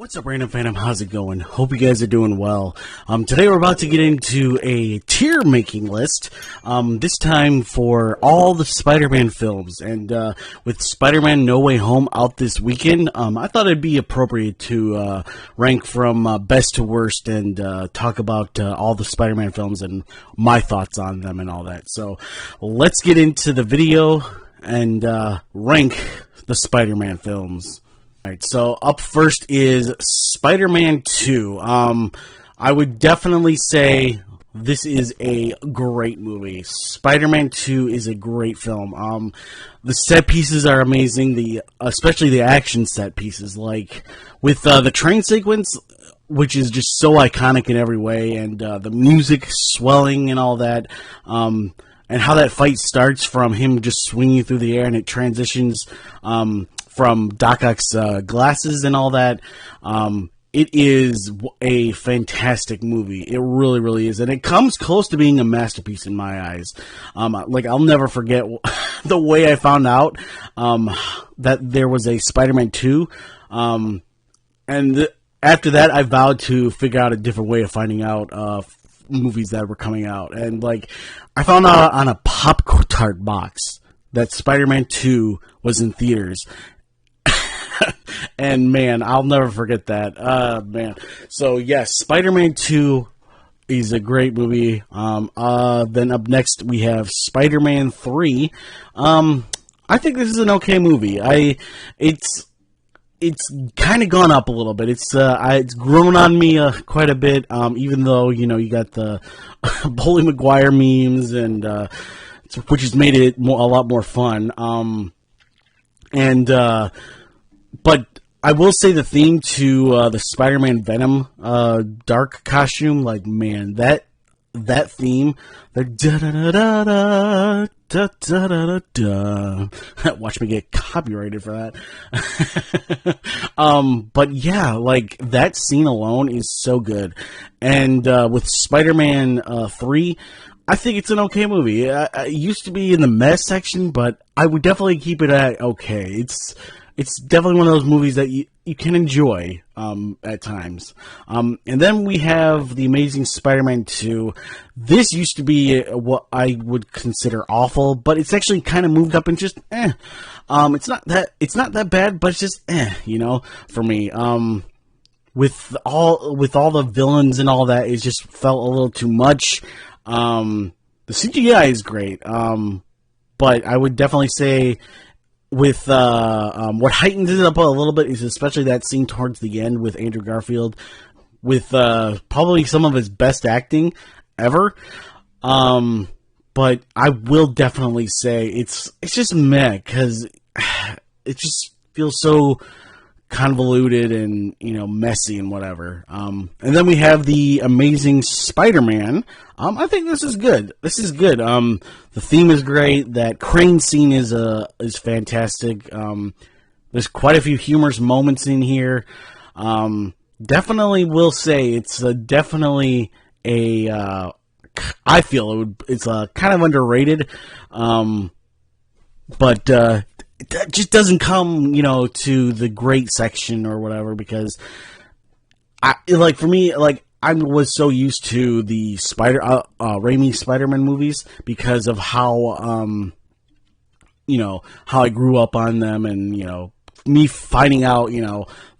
What's up, Random Phantom? How's it going? Hope you guys are doing well. Today we're about to get into a tier making list, this time for all the Spider-Man films. And with Spider-Man No Way Home out this weekend, I thought it'd be appropriate to rank from best to worst and talk about all the Spider-Man films and my thoughts on them and all that. So let's get into the video and rank the Spider-Man films. Alright, so up first is Spider-Man 2. I would definitely say this is a great movie. Spider-Man 2 is a great film. The set pieces are amazing, especially the action set pieces, like with the train sequence, which is just so iconic in every way, and the music swelling and all that, and how that fight starts from him just swinging through the air and it transitions from Doc Ock's glasses and all that. It is a fantastic movie. It really, really is. And it comes close to being a masterpiece in my eyes. I'll never forget the way I found out that there was a Spider-Man 2. After that, I vowed to figure out a different way of finding out movies that were coming out. And, I found out on a Pop-Tart box that Spider-Man 2 was in theaters. And man, I'll never forget that. Man. So yes, Spider-Man 2 is a great movie. Then up next we have Spider-Man 3. I think this is an okay movie. It's kind of gone up a little bit. It's grown on me quite a bit. Even though you got the Tobey Maguire memes and which has made it a lot more fun. But I will say the theme to the Spider-Man Venom dark costume, man, that theme, the da-da-da-da-da, da-da-da-da-da. Watch me get copyrighted for that. But yeah, that scene alone is so good. And with Spider-Man 3, I think it's an okay movie. It used to be in the mess section, but I would definitely keep it at okay. It's definitely one of those movies that you can enjoy at times. And then we have The Amazing Spider-Man 2. This used to be what I would consider awful, but it's actually kind of moved up and just it's not that bad, but it's just for me. With all the villains and all that, it just felt a little too much. The CGI is great, but I would definitely say with what heightens it up a little bit is especially that scene towards the end with Andrew Garfield, with probably some of his best acting ever. But I will definitely say it's just meh, because it just feels so convoluted and messy and whatever. And then we have The Amazing Spider-Man. I think this is good. The theme is great. That crane scene is fantastic. There's quite a few humorous moments in here. Definitely will say it's definitely a I feel it's kind of underrated. But it just doesn't come, to the great section or whatever, because for me, I was so used to the Raimi Spider-Man movies because of how, how I grew up on them, and, me finding out,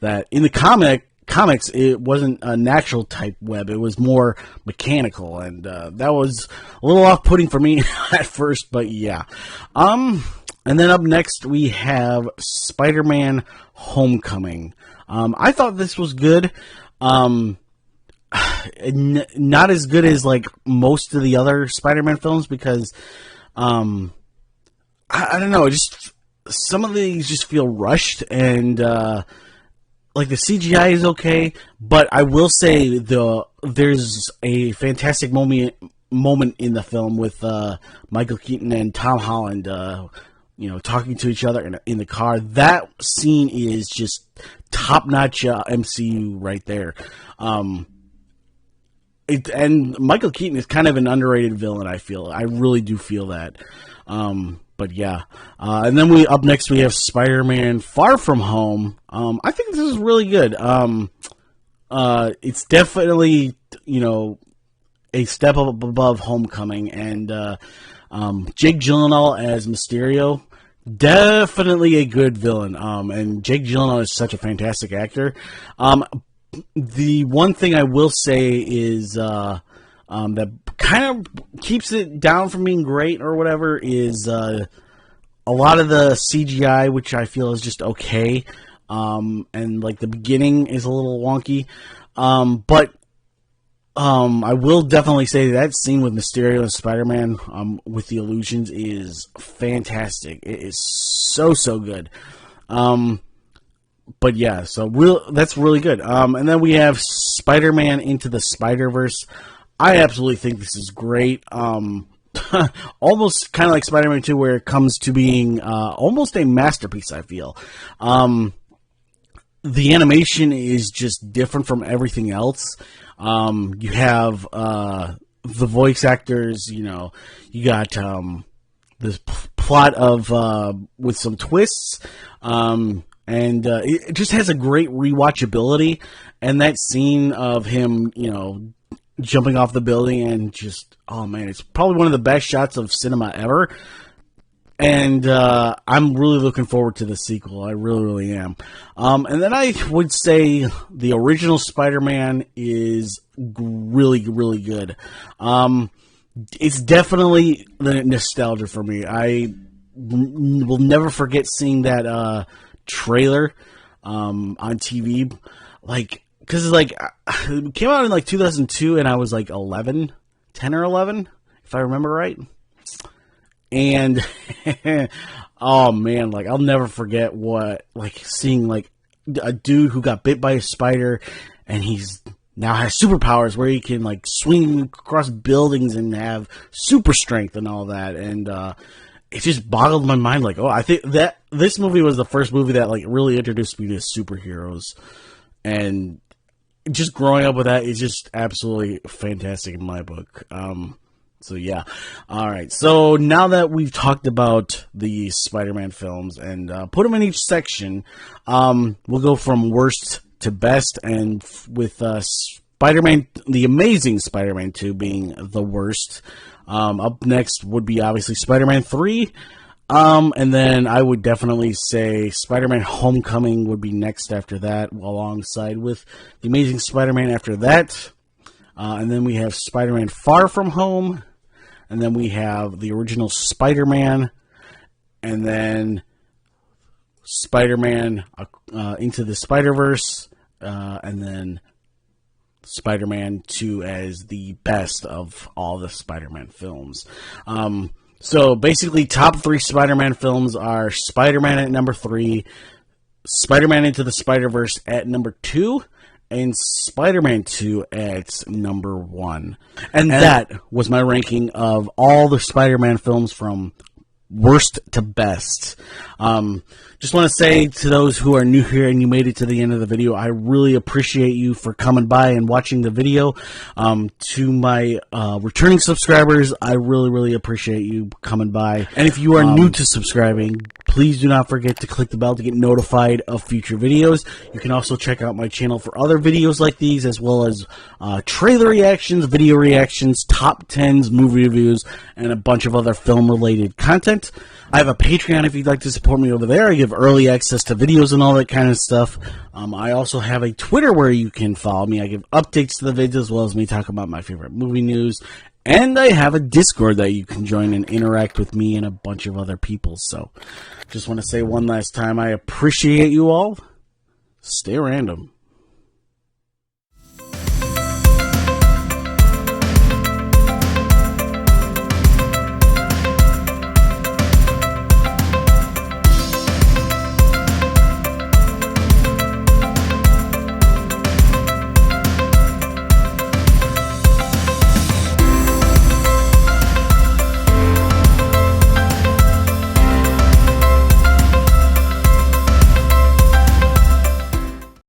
that in the comics, it wasn't a natural type web, it was more mechanical, and that was a little off-putting for me at first, but yeah. And then up next, we have Spider-Man Homecoming. I thought this was good. Not as good as, most of the other Spider-Man films, because, I don't know, some of these just feel rushed, and, the CGI is okay, but I will say there's a fantastic moment in the film with, Michael Keaton and Tom Holland, talking to each other in the car. That scene is just top-notch MCU right there. And Michael Keaton is kind of an underrated villain, I feel. I really do feel that. But yeah, and then up next we have Spider-Man Far From Home. I think this is really good. It's definitely, a step up above Homecoming, and Jake Gyllenhaal as Mysterio, definitely a good villain. And Jake Gyllenhaal is such a fantastic actor. The one thing I will say is that kind of keeps it down from being great or whatever is a lot of the CGI, which I feel is just okay. And like the beginning is a little wonky. But I will definitely say that scene with Mysterio and Spider-Man with the illusions is fantastic. It is so good. But yeah, so that's really good. And then we have Spider-Man Into the Spider-Verse. I absolutely think this is great. Almost kind of like Spider-Man 2, where it comes to being almost a masterpiece, I feel. The animation is just different from everything else. You have the voice actors, you got this plot of with some twists, and it just has a great rewatchability. And that scene of him, jumping off the building and just, oh man, it's probably one of the best shots of cinema ever. And I'm really looking forward to the sequel. I really am. And then I would say the original Spider-Man is really good. It's definitely the nostalgia for me. I will never forget seeing that trailer on TV. Because it came out in 2002, and I was 10 or 11, if I remember right. And oh man, I'll never forget seeing a dude who got bit by a spider, and he's now has superpowers where he can swing across buildings and have super strength and all that. And it just boggled my mind. I think that this movie was the first movie that really introduced me to superheroes, and just growing up with that is just absolutely fantastic in my book. So yeah. All right. So now that we've talked about the Spider-Man films and put them in each section, we'll go from worst to best, and with Spider-Man, the Amazing Spider-Man 2 being the worst. Up next would be obviously Spider-Man 3. And then I would definitely say Spider-Man Homecoming would be next after that, alongside with The Amazing Spider-Man after that. And then we have Spider-Man Far From Home. And then we have the original Spider-Man. And then Spider-Man Into the Spider-Verse. And then Spider-Man 2 as the best of all the Spider-Man films. So basically, top 3 Spider-Man films are Spider-Man at number 3, Spider-Man Into the Spider-Verse at number 2, and Spider-Man 2 at number 1. And that was my ranking of all the Spider-Man films from worst to best. Just want to say to those who are new here and you made it to the end of the video, I really appreciate you for coming by and watching the video. To my returning subscribers, I really appreciate you coming by. And if you are new to subscribing, please do not forget to click the bell to get notified of future videos. You can also check out my channel for other videos like these, as well as trailer reactions, video reactions, top 10s, movie reviews, and a bunch of other film-related content. I have a Patreon if you'd like to support me over there. I give early access to videos and all that kind of stuff. I also have a Twitter where you can follow me. I give updates to the vids, as well as me talk about my favorite movie news. And I have a Discord that you can join and interact with me and a bunch of other people. So just want to say one last time, I appreciate you all. Stay random.